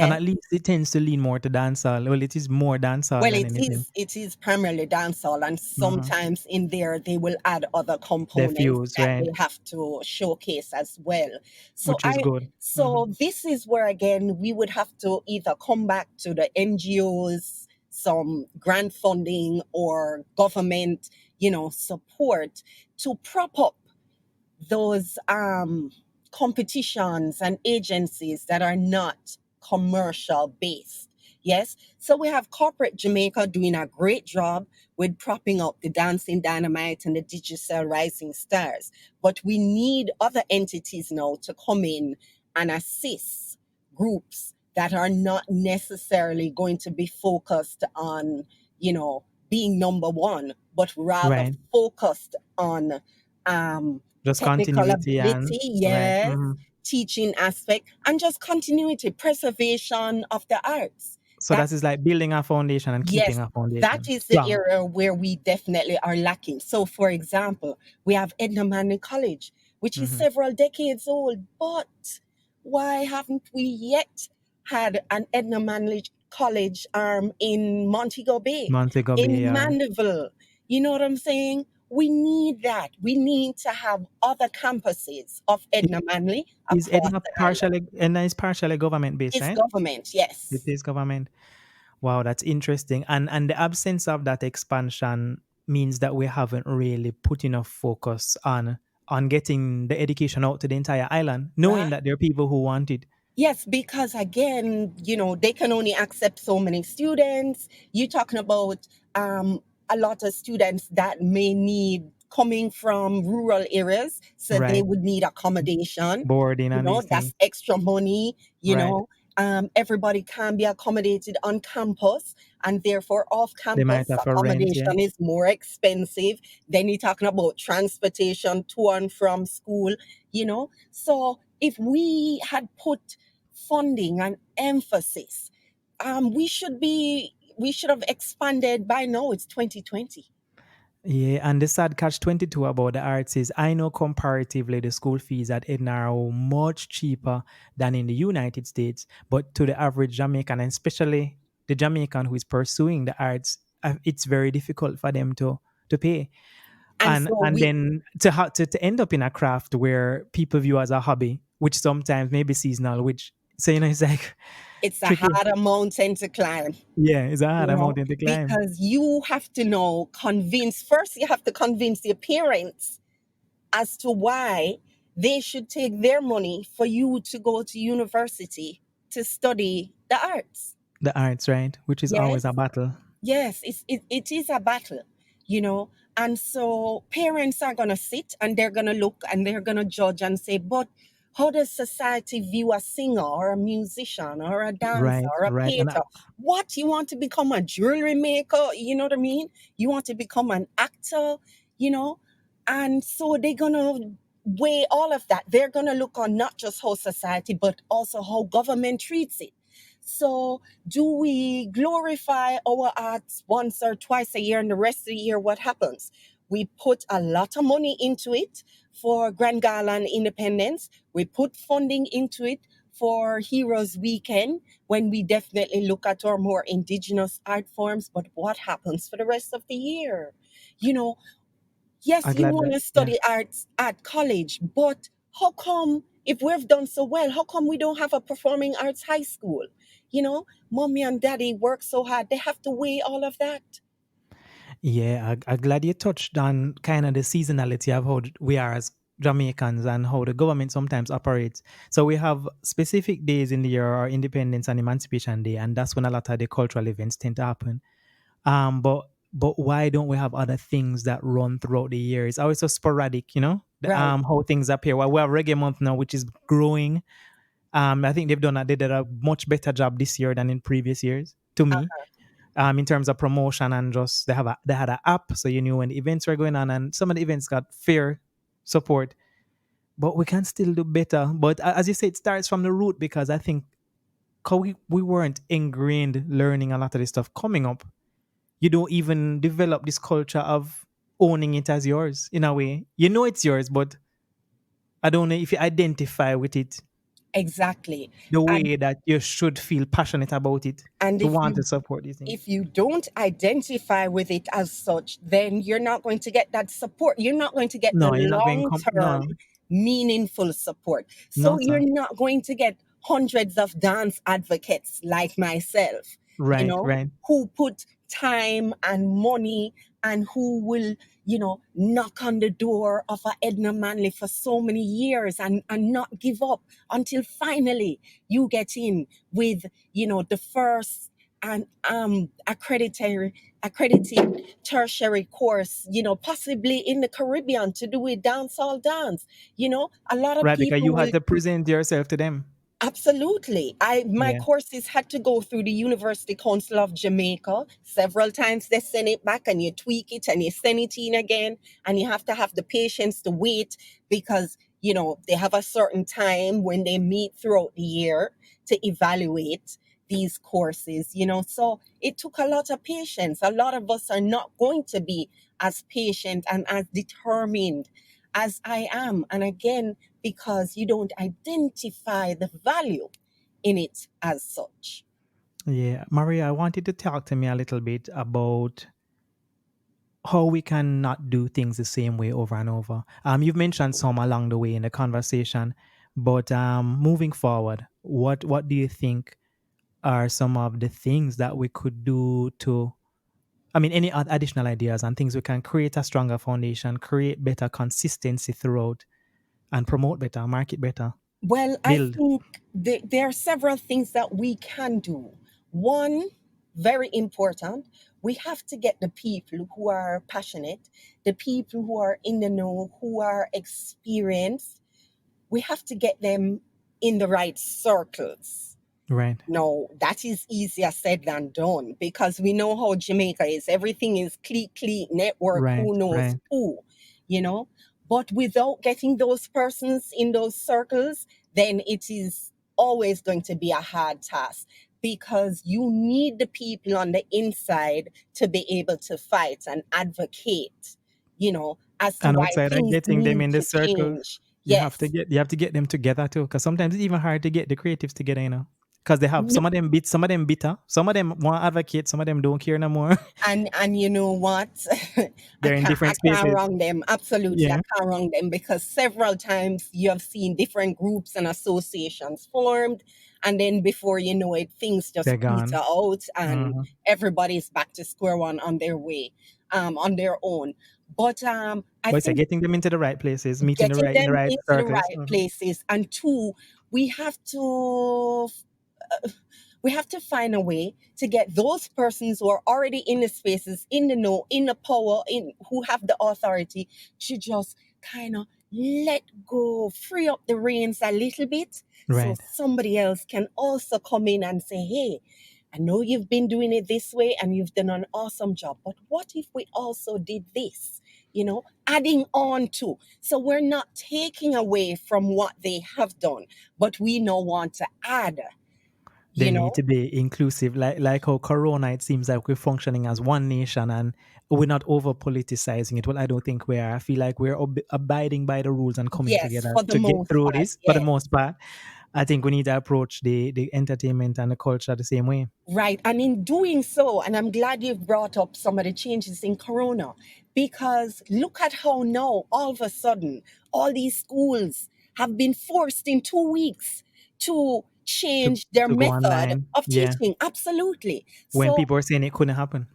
[SPEAKER 1] And
[SPEAKER 2] Yes.
[SPEAKER 1] at least it tends to lean more to dancehall. Well, it is more dancehall
[SPEAKER 2] Well,
[SPEAKER 1] than
[SPEAKER 2] it
[SPEAKER 1] anything.
[SPEAKER 2] is primarily dancehall, and
[SPEAKER 1] Hmm.
[SPEAKER 2] sometimes in there they will add other
[SPEAKER 1] The
[SPEAKER 2] components
[SPEAKER 1] fuse,
[SPEAKER 2] that
[SPEAKER 1] right?
[SPEAKER 2] they have to showcase as well. So
[SPEAKER 1] Which is good. Hmm.
[SPEAKER 2] this is where again we would have to either come back to the NGOs, some grant funding or government, support to prop up those competitions and agencies that are not commercial based. Yes. So we have corporate Jamaica doing a great job with propping up the Dancing Dynamite and the Digital Rising Stars. But we need other entities now to come in and assist groups that are not necessarily going to be focused on, being number one, but rather
[SPEAKER 1] Right.
[SPEAKER 2] focused on
[SPEAKER 1] Just
[SPEAKER 2] technical
[SPEAKER 1] continuity and
[SPEAKER 2] ability,
[SPEAKER 1] right.
[SPEAKER 2] yes,
[SPEAKER 1] Hmm.
[SPEAKER 2] teaching aspect, and just continuity, preservation of the arts.
[SPEAKER 1] So that
[SPEAKER 2] That's
[SPEAKER 1] is like building a foundation and keeping
[SPEAKER 2] Yes,
[SPEAKER 1] a
[SPEAKER 2] that
[SPEAKER 1] foundation
[SPEAKER 2] is the
[SPEAKER 1] strong.
[SPEAKER 2] area where we definitely are lacking. So, for example, we have Edna Manley College, which is
[SPEAKER 1] Hmm.
[SPEAKER 2] several decades old, but why haven't we yet had an Edna Manley College in Montego Bay,
[SPEAKER 1] Montego Bay,
[SPEAKER 2] in Mandeville? You know what I'm saying? We need that. We need to have other campuses of Edna Manley
[SPEAKER 1] is
[SPEAKER 2] across
[SPEAKER 1] Edna
[SPEAKER 2] the island.
[SPEAKER 1] partially government based,
[SPEAKER 2] It's
[SPEAKER 1] right?
[SPEAKER 2] government,
[SPEAKER 1] It
[SPEAKER 2] yes.
[SPEAKER 1] is government. Wow, that's interesting. And the absence of that expansion means that we haven't really put enough focus on getting the education out to the entire island, knowing
[SPEAKER 2] Right.
[SPEAKER 1] that there are people who want it.
[SPEAKER 2] Yes, because again, they can only accept so many students. You're talking about a lot of students that may need coming from rural areas, so they
[SPEAKER 1] Right.
[SPEAKER 2] would need accommodation.
[SPEAKER 1] Boarding and these things.
[SPEAKER 2] That's extra money.
[SPEAKER 1] Right.
[SPEAKER 2] Everybody can be accommodated on campus, and therefore off
[SPEAKER 1] They might
[SPEAKER 2] campus
[SPEAKER 1] have a rent, yeah.
[SPEAKER 2] accommodation is more expensive. Then you're talking about transportation to and from school. So if we had put funding and emphasis, we should have expanded by now. It's 2020.
[SPEAKER 1] Yeah, and the sad catch 22 about the arts is I know comparatively the school fees at Edna are much cheaper than in the United States, but to the average Jamaican, and especially the Jamaican who is pursuing the arts, it's very difficult for them to pay.
[SPEAKER 2] And so
[SPEAKER 1] And then to end up in a craft where people view as a hobby, which sometimes may be seasonal, which so it's like
[SPEAKER 2] it's a
[SPEAKER 1] tricky.
[SPEAKER 2] harder mountain to climb.
[SPEAKER 1] Yeah, it's a hard mountain to climb.
[SPEAKER 2] Because you have to know, first you have to convince the parents as to why they should take their money for you to go to university to study the arts.
[SPEAKER 1] The arts, right? Which is always a
[SPEAKER 2] Yes.
[SPEAKER 1] battle.
[SPEAKER 2] Yes, it is a battle, you know. And so parents are going to sit and they're going to look and they're going to judge and say, but how does society view a singer or a musician or a dancer
[SPEAKER 1] Right,
[SPEAKER 2] or a
[SPEAKER 1] right. And
[SPEAKER 2] painter? What, you want to become a jewelry maker? You know what I mean? You want to become an actor, you know? And so they're going to weigh all of that. They're going to look on not just how society, but also how government treats it. So, do we glorify our arts once or twice a year, and the rest of the year, what happens? We put a lot of money into it for Grand Gala and Independence. We put funding into it for Heroes Weekend when we definitely look at our more indigenous art forms. But what happens for the rest of the year? You know, yes,
[SPEAKER 1] I'm
[SPEAKER 2] you
[SPEAKER 1] glad
[SPEAKER 2] want
[SPEAKER 1] that,
[SPEAKER 2] to
[SPEAKER 1] yeah.
[SPEAKER 2] study arts at college, but how come, if we've done so well, how come we don't have a performing arts high school? Mommy and daddy work so hard, they have to weigh all of that.
[SPEAKER 1] Yeah, I'm glad you touched on kind of the seasonality of how we are as Jamaicans and how the government sometimes operates. So we have specific days in the year, our Independence and Emancipation Day, and that's when a lot of the cultural events tend to happen. But why don't we have other things that run throughout the year? It's always so sporadic,
[SPEAKER 2] Right.
[SPEAKER 1] how things appear. Well, we have Reggae Month now, which is growing. I think they did a much better job this year than in previous years, to me, in terms of promotion. And just they had an app, so you knew when the events were going on, and some of the events got fair support. But we can still do better. But as you say, it starts from the root, because I think 'cause we weren't ingrained learning a lot of this stuff coming up. You don't even develop this culture of owning it as yours in a way. You know it's yours, but I don't know if you identify with it
[SPEAKER 2] Exactly.
[SPEAKER 1] the
[SPEAKER 2] And
[SPEAKER 1] way that you should feel passionate about it
[SPEAKER 2] and
[SPEAKER 1] to
[SPEAKER 2] if
[SPEAKER 1] want to
[SPEAKER 2] you
[SPEAKER 1] support these things.
[SPEAKER 2] if you don't identify with it as such, then you're not going to get that support. You're not going to get the
[SPEAKER 1] No, you're not going
[SPEAKER 2] long term,
[SPEAKER 1] no,
[SPEAKER 2] meaningful support.
[SPEAKER 1] no,
[SPEAKER 2] So you're
[SPEAKER 1] sir.
[SPEAKER 2] not going to get hundreds of dance advocates like myself,
[SPEAKER 1] Right, right.
[SPEAKER 2] who put time and money and who will, knock on the door of a Edna Manley for so many years and not give up until finally you get in with, the first and accredited tertiary course, possibly in the Caribbean to do with dancehall dance. A lot of
[SPEAKER 1] Right, because
[SPEAKER 2] people
[SPEAKER 1] you had
[SPEAKER 2] will.
[SPEAKER 1] to present yourself to them.
[SPEAKER 2] Absolutely. My
[SPEAKER 1] Yeah,
[SPEAKER 2] courses had to go through the University Council of Jamaica. Several times they send it back and you tweak it and you send it in again. And you have to have the patience to wait because, they have a certain time when they meet throughout the year to evaluate these courses, So it took a lot of patience. A lot of us are not going to be as patient and as determined as I am. And again, because you don't identify the value in it as such.
[SPEAKER 1] yeah. Maria, I wanted to talk to me a little bit about how we can not do things the same way over and over. You've mentioned some along the way in the conversation, but moving forward, what do you think are some of the things that we could do to, I mean, any additional ideas and things we can create a stronger foundation, create better consistency throughout, and promote better, market better,
[SPEAKER 2] Well, I
[SPEAKER 1] build.
[SPEAKER 2] think there are several things that we can do. One, very important, we have to get the people who are passionate, the people who are in the know, who are experienced, we have to get them in the right circles.
[SPEAKER 1] Right,
[SPEAKER 2] No, that is easier said than done because we know how Jamaica is. Everything is clique, network,
[SPEAKER 1] right,
[SPEAKER 2] who knows
[SPEAKER 1] right.
[SPEAKER 2] who, you know. But without getting those persons in those circles, then it is always going to be a hard task because you need the people on the inside to be able to fight and advocate, as to
[SPEAKER 1] And
[SPEAKER 2] why
[SPEAKER 1] outside of
[SPEAKER 2] things
[SPEAKER 1] getting them
[SPEAKER 2] need
[SPEAKER 1] in the
[SPEAKER 2] to
[SPEAKER 1] circles,
[SPEAKER 2] change.
[SPEAKER 1] you
[SPEAKER 2] Yes.
[SPEAKER 1] have to get them together too. Because sometimes it's even hard to get the creatives together, Because they have some of them bitter, some of them want to advocate, some of them don't care no more.
[SPEAKER 2] And you know what? I
[SPEAKER 1] They're in
[SPEAKER 2] can't I
[SPEAKER 1] different
[SPEAKER 2] can't
[SPEAKER 1] spaces.
[SPEAKER 2] wrong them. Absolutely, I
[SPEAKER 1] Yeah,
[SPEAKER 2] can't wrong them because several times you have seen different groups and associations formed, and then before you know it, things
[SPEAKER 1] they're
[SPEAKER 2] just peter
[SPEAKER 1] gone.
[SPEAKER 2] out, and
[SPEAKER 1] Mhm.
[SPEAKER 2] everybody's back to square one on their way, on their own. But I
[SPEAKER 1] But it's like
[SPEAKER 2] think
[SPEAKER 1] getting them into the right places, meeting
[SPEAKER 2] getting
[SPEAKER 1] in the
[SPEAKER 2] them
[SPEAKER 1] right
[SPEAKER 2] into the
[SPEAKER 1] circles.
[SPEAKER 2] right
[SPEAKER 1] Mhm.
[SPEAKER 2] places, and two, we have to We have to find a way to get those persons who are already in the spaces, in the know, in the power, in who have the authority, to just kind of let go, free up the reins a little bit, so
[SPEAKER 1] Right.
[SPEAKER 2] somebody else can also come in and say, hey, I know you've been doing it this way and you've done an awesome job, but what if we also did this? Adding on to. So we're not taking away from what they have done, but we now want to add,
[SPEAKER 1] They
[SPEAKER 2] you
[SPEAKER 1] need
[SPEAKER 2] know?
[SPEAKER 1] to be inclusive, like how Corona. It seems like we're functioning as one nation, and we're not over politicizing it. Well, I don't think we are. I feel like we're abiding by the rules and coming
[SPEAKER 2] Yes,
[SPEAKER 1] together
[SPEAKER 2] for the
[SPEAKER 1] to get
[SPEAKER 2] most
[SPEAKER 1] through
[SPEAKER 2] part,
[SPEAKER 1] this. For the
[SPEAKER 2] yes.
[SPEAKER 1] most part, I think we need to approach the entertainment and the culture the same way.
[SPEAKER 2] Right. And in doing so, and I'm glad you've brought up some of the changes in Corona, because look at how now, all of a sudden, all these schools have been forced in 2 weeks to
[SPEAKER 1] to
[SPEAKER 2] change their
[SPEAKER 1] to go
[SPEAKER 2] method
[SPEAKER 1] online.
[SPEAKER 2] of
[SPEAKER 1] Yeah,
[SPEAKER 2] teaching. Absolutely.
[SPEAKER 1] when
[SPEAKER 2] So
[SPEAKER 1] people are saying it couldn't happen.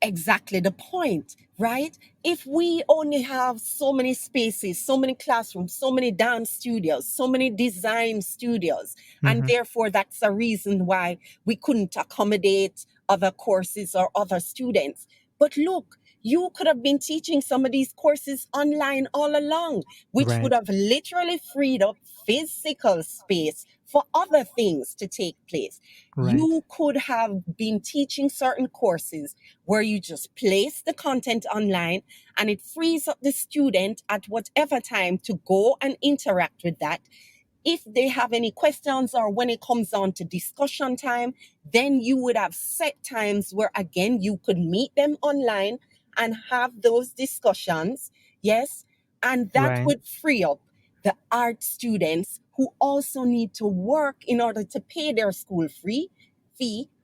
[SPEAKER 2] exactly the point, right? If we only have so many spaces, so many classrooms, so many dance studios, so many design studios, and
[SPEAKER 1] Hmm.
[SPEAKER 2] therefore that's a reason why we couldn't accommodate other courses or other students. But look, you could have been teaching some of these courses online all along, which would
[SPEAKER 1] Right,
[SPEAKER 2] have literally freed up physical space for other things to take place.
[SPEAKER 1] right.
[SPEAKER 2] You could have been teaching certain courses where you just place the content online and it frees up the student at whatever time to go and interact with that. If they have any questions or when it comes on to discussion time, then you would have set times where again you could meet them online and have those discussions. Yes. And that
[SPEAKER 1] Right.
[SPEAKER 2] would free up the art students who also need to work in order to pay their school fee,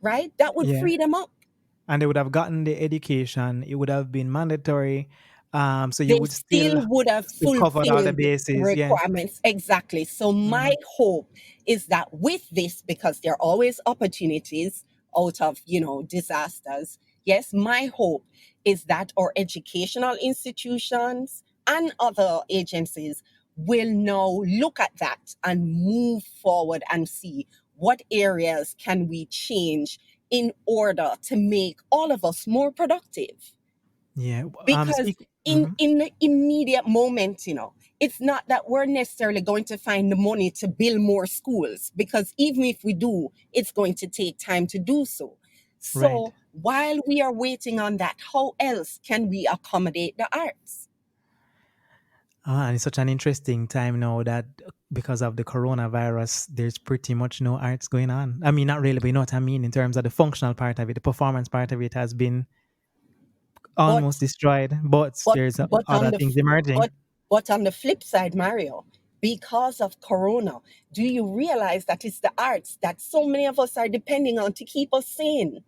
[SPEAKER 2] right? That would
[SPEAKER 1] Yeah.
[SPEAKER 2] free them up.
[SPEAKER 1] And they would have gotten the education. It would have been mandatory. So you
[SPEAKER 2] They
[SPEAKER 1] would
[SPEAKER 2] still would have
[SPEAKER 1] still covered all the
[SPEAKER 2] fulfilled
[SPEAKER 1] bases. Yeah.
[SPEAKER 2] requirements. Exactly. So my
[SPEAKER 1] Hmm.
[SPEAKER 2] hope is that with this, because there are always opportunities out of, disasters. Yes, my hope is that our educational institutions and other agencies will now look at that and move forward and see what areas can we change in order to make all of us more productive.
[SPEAKER 1] Yeah.
[SPEAKER 2] Because
[SPEAKER 1] Speak.
[SPEAKER 2] in
[SPEAKER 1] Mhm.
[SPEAKER 2] in the immediate moment, it's not that we're necessarily going to find the money to build more schools, because even if we do, it's going to take time to do so.
[SPEAKER 1] Right.
[SPEAKER 2] So while we are waiting on that, how else can we accommodate the arts?
[SPEAKER 1] And it's such an interesting time now that because of the coronavirus, there's pretty much no arts going on. I mean, not really, but you know what I mean in terms of the functional part of it, the performance part of it has been
[SPEAKER 2] but
[SPEAKER 1] almost destroyed. But
[SPEAKER 2] but
[SPEAKER 1] there's
[SPEAKER 2] but on
[SPEAKER 1] other
[SPEAKER 2] the
[SPEAKER 1] things
[SPEAKER 2] f-
[SPEAKER 1] emerging.
[SPEAKER 2] but on the flip side, Mario, because of corona, do you realize that it's the arts that so many of us are depending on to keep us sane?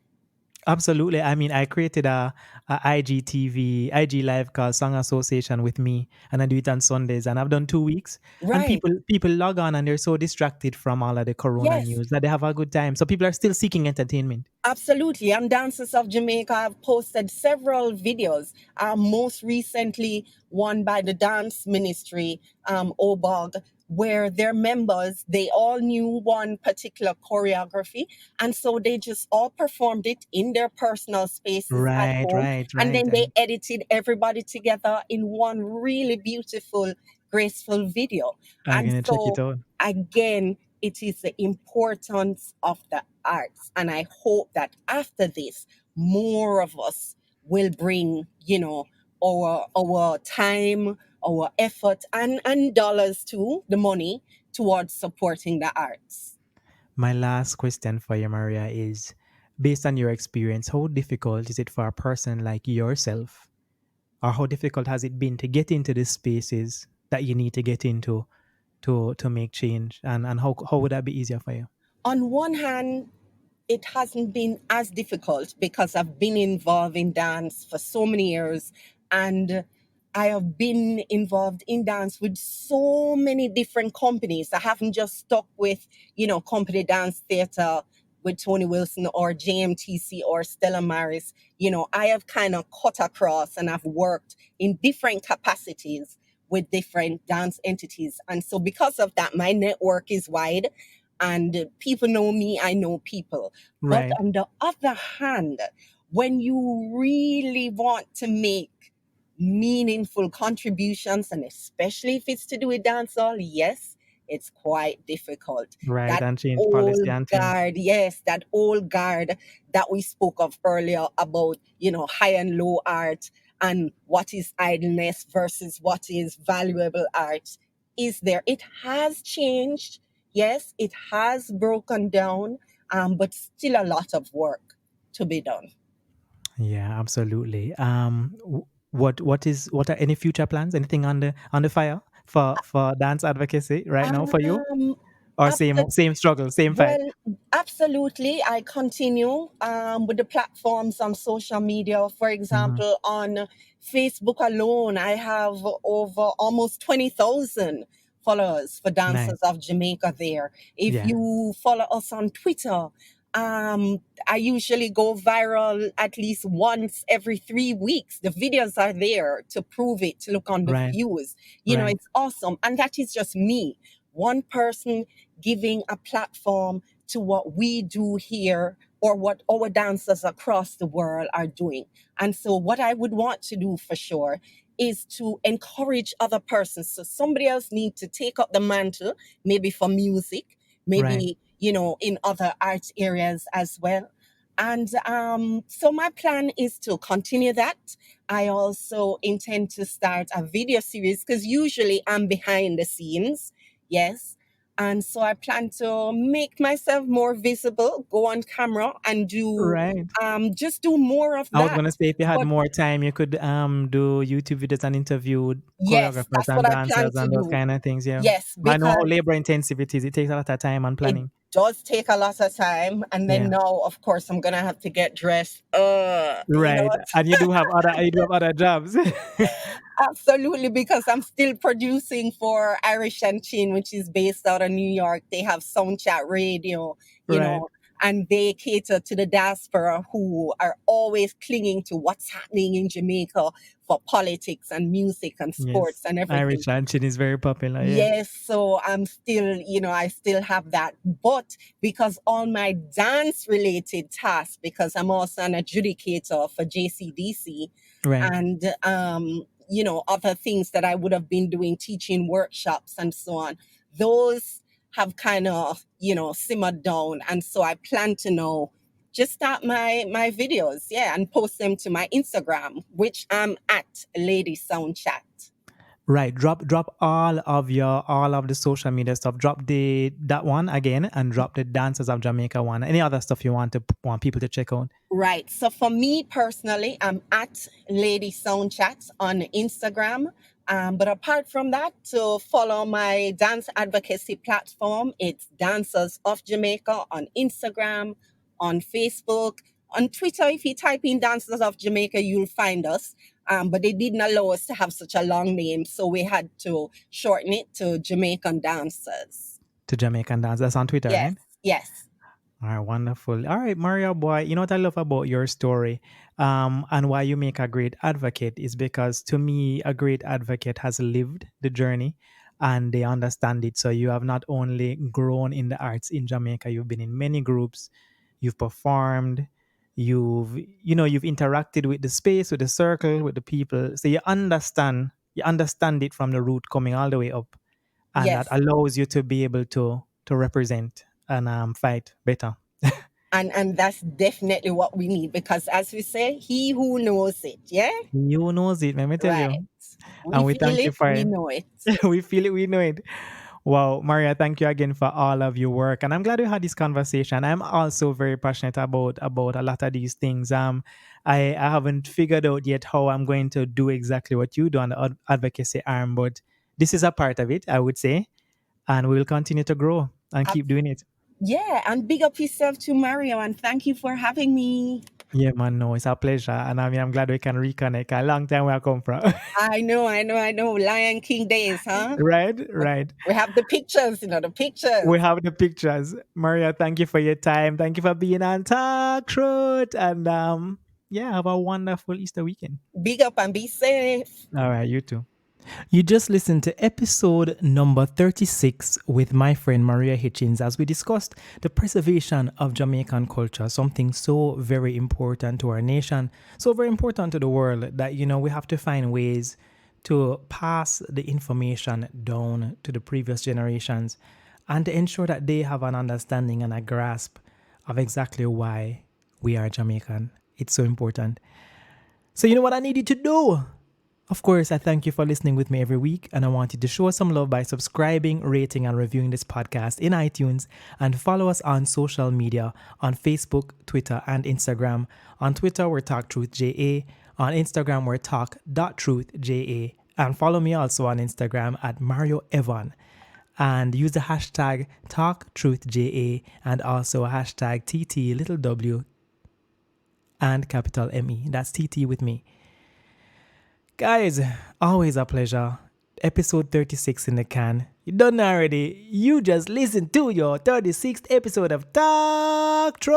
[SPEAKER 1] Absolutely. I mean, I created a IGTV, IG live called Song Association with me, and I do it on Sundays. And I've done 2 weeks, and
[SPEAKER 2] Right.
[SPEAKER 1] people log on and they're so distracted from all of the Corona
[SPEAKER 2] Yes.
[SPEAKER 1] news that they have a good time. So people are still seeking entertainment.
[SPEAKER 2] Absolutely. And Dancers of Jamaica have posted several videos. Most recently, one by the dance ministry, OBOG, where their members, they all knew one particular choreography. And so they just all performed it in their personal spaces at
[SPEAKER 1] Right,
[SPEAKER 2] home.
[SPEAKER 1] right,
[SPEAKER 2] And
[SPEAKER 1] right.
[SPEAKER 2] then they edited everybody together in one really beautiful, graceful video.
[SPEAKER 1] I'm
[SPEAKER 2] And
[SPEAKER 1] gonna check it
[SPEAKER 2] so,
[SPEAKER 1] out.
[SPEAKER 2] again, it is the importance of the arts. And I hope that after this, more of us will bring, our time, our effort, and dollars too, the money, towards supporting the arts.
[SPEAKER 1] My last question for you, Maria, is based on your experience, how difficult is it for a person like yourself, or how difficult has it been to get into the spaces that you need to get into to make change? And how would that be easier for you?
[SPEAKER 2] On one hand, it hasn't been as difficult because I've been involved in dance for so many years, and I have been involved in dance with so many different companies. I haven't just stuck with, company dance theater with Tony Wilson or JMTC or Stella Maris. I have kind of cut across and I've worked in different capacities with different dance entities. And so because of that, my network is wide. and people know me, I know people. But
[SPEAKER 1] Right.
[SPEAKER 2] on the other hand, when you really want to make meaningful contributions, and especially if it's to do with dancehall, yes, it's quite difficult.
[SPEAKER 1] Right.
[SPEAKER 2] That
[SPEAKER 1] And change policy
[SPEAKER 2] old
[SPEAKER 1] and things.
[SPEAKER 2] guard, yes, that old guard that we spoke of earlier about, high and low art and what is idleness versus what is valuable art is there. It has changed. Yes, it has broken down, but still a lot of work to be done.
[SPEAKER 1] Yeah, absolutely. What are any future plans? Anything on the fire for dance advocacy right now for you?
[SPEAKER 2] Um,
[SPEAKER 1] Or
[SPEAKER 2] after
[SPEAKER 1] same struggle, same fight?
[SPEAKER 2] Well, absolutely. I continue with the platforms on social media. For
[SPEAKER 1] Hmm.
[SPEAKER 2] example, on Facebook alone, I have over almost 20,000 followers for Dancers
[SPEAKER 1] Nice.
[SPEAKER 2] of Jamaica there. If
[SPEAKER 1] Yeah.
[SPEAKER 2] you follow us on Twitter, I usually go viral at least once every 3 weeks. The videos are there to prove it, to look on the
[SPEAKER 1] Right.
[SPEAKER 2] views.
[SPEAKER 1] Right.
[SPEAKER 2] It's awesome. And that is just me, one person giving a platform to what we do here or what our dancers across the world are doing. And so, what I would want to do for sure is to encourage other persons. So, somebody else need to take up the mantle, maybe for music,
[SPEAKER 1] Right.
[SPEAKER 2] maybe, in other art areas as well. And so, my plan is to continue that. I also intend to start a video series because usually I'm behind the scenes. Yes, and so I plan to make myself more visible, go on camera and do
[SPEAKER 1] Right.
[SPEAKER 2] just do more of
[SPEAKER 1] I was
[SPEAKER 2] that.
[SPEAKER 1] gonna say if you had
[SPEAKER 2] But
[SPEAKER 1] more time, you could do YouTube videos and interview
[SPEAKER 2] yes,
[SPEAKER 1] choreographers
[SPEAKER 2] that's
[SPEAKER 1] and
[SPEAKER 2] what I plan
[SPEAKER 1] dancers
[SPEAKER 2] to
[SPEAKER 1] and those
[SPEAKER 2] do.
[SPEAKER 1] kind of things. Yeah,
[SPEAKER 2] Yes,
[SPEAKER 1] I know how
[SPEAKER 2] because
[SPEAKER 1] labor intensive it is. It takes a lot of time and
[SPEAKER 2] it
[SPEAKER 1] planning.
[SPEAKER 2] does take a lot of time. And then
[SPEAKER 1] Yeah.
[SPEAKER 2] now, of course, I'm gonna have to get dressed.
[SPEAKER 1] Right. And you do have other jobs.
[SPEAKER 2] Absolutely, because I'm still producing for Irish and Chin, which is based out of New York. They have Soundchat Radio, you
[SPEAKER 1] Right.
[SPEAKER 2] know, and they cater to the diaspora who are always clinging to what's happening in Jamaica for politics and music and sports
[SPEAKER 1] Yes.
[SPEAKER 2] and everything.
[SPEAKER 1] Irish dancing is very popular. Yeah.
[SPEAKER 2] Yes, so I'm still, I still have that. But because all my dance related tasks, because I'm also an adjudicator for JCDC
[SPEAKER 1] Right.
[SPEAKER 2] and, other things that I would have been doing, teaching workshops and so on, those have kind of, simmered down. And so I plan to now just start my videos, yeah, and post them to my Instagram, which I'm at Lady Sound Chat.
[SPEAKER 1] Right. Drop all of the social media stuff. Drop the that one again and drop the Dancers of Jamaica one. Any other stuff you want people to check out?
[SPEAKER 2] Right. So for me personally, I'm at Lady Sound Chat on Instagram. But apart from that, to follow my dance advocacy platform, it's Dancers of Jamaica on Instagram, on Facebook, on Twitter. If you type in Dancers of Jamaica, you'll find us. But they didn't allow us to have such a long name, so we had to shorten it to Jamaican Dancers.
[SPEAKER 1] To Jamaican Dance. That's on Twitter,
[SPEAKER 2] Yes,
[SPEAKER 1] right?
[SPEAKER 2] yes,
[SPEAKER 1] All right, wonderful. All right, Mario boy, you know what I love about your story, and why you make a great advocate is because to me, a great advocate has lived the journey and they understand it. So you have not only grown in the arts in Jamaica, you've been in many groups, you've performed, you've interacted with the space, with the circle, with the people. So you understand it from the root coming all the way up, and that
[SPEAKER 2] yes.
[SPEAKER 1] allows you to be able to represent and fight better.
[SPEAKER 2] And that's definitely what we need because as we say, he who knows it, yeah?
[SPEAKER 1] You knows it, let me tell
[SPEAKER 2] Right.
[SPEAKER 1] you.
[SPEAKER 2] We
[SPEAKER 1] And we
[SPEAKER 2] feel
[SPEAKER 1] thank you
[SPEAKER 2] it,
[SPEAKER 1] for
[SPEAKER 2] we
[SPEAKER 1] it.
[SPEAKER 2] know it.
[SPEAKER 1] We feel it, we know it. Wow, Maria, thank you again for all of your work. And I'm glad we had this conversation. I'm also very passionate about a lot of these things. I haven't figured out yet how I'm going to do exactly what you do on the advocacy arm, but this is a part of it, I would say. And we will continue to grow and
[SPEAKER 2] Ab-
[SPEAKER 1] keep doing it.
[SPEAKER 2] yeah, and big up yourself to Mario and thank you for having me.
[SPEAKER 1] Yeah, man, no, it's a pleasure. And I mean, I'm glad we can reconnect. A long time where I come from.
[SPEAKER 2] I know. Lion King days, huh?
[SPEAKER 1] Right, right.
[SPEAKER 2] We have the pictures, the
[SPEAKER 1] We
[SPEAKER 2] pictures.
[SPEAKER 1] have the pictures. Maria, thank you for your time. Thank you for being on Talk Truth. And yeah, have a wonderful Easter weekend.
[SPEAKER 2] Big up and be safe.
[SPEAKER 1] All right, you too. You just listened to episode number 36 with my friend Maria Hitchins as we discussed the preservation of Jamaican culture, something so very important to our nation, so very important to the world that, we have to find ways to pass the information down to the previous generations and to ensure that they have an understanding and a grasp of exactly why we are Jamaican. It's so important. So you know what I need you to do? Of course, I thank you for listening with me every week, and I want you to show us some love by subscribing, rating, and reviewing this podcast in iTunes, and follow us on social media on Facebook, Twitter, and Instagram. On Twitter, we're TalkTruthJA. On Instagram, we're talk.truthJA. And follow me also on Instagram at Mario Evon. And use the hashtag TalkTruthJA and also hashtag TT little w and capital ME. That's TT with me. Guys, always a pleasure. Episode 36 in the can. You done already. You just listened to your 36th episode of Talk Truth.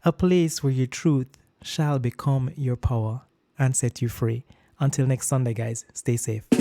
[SPEAKER 1] A place where your truth shall become your power and set you free. Until next Sunday, guys, stay safe.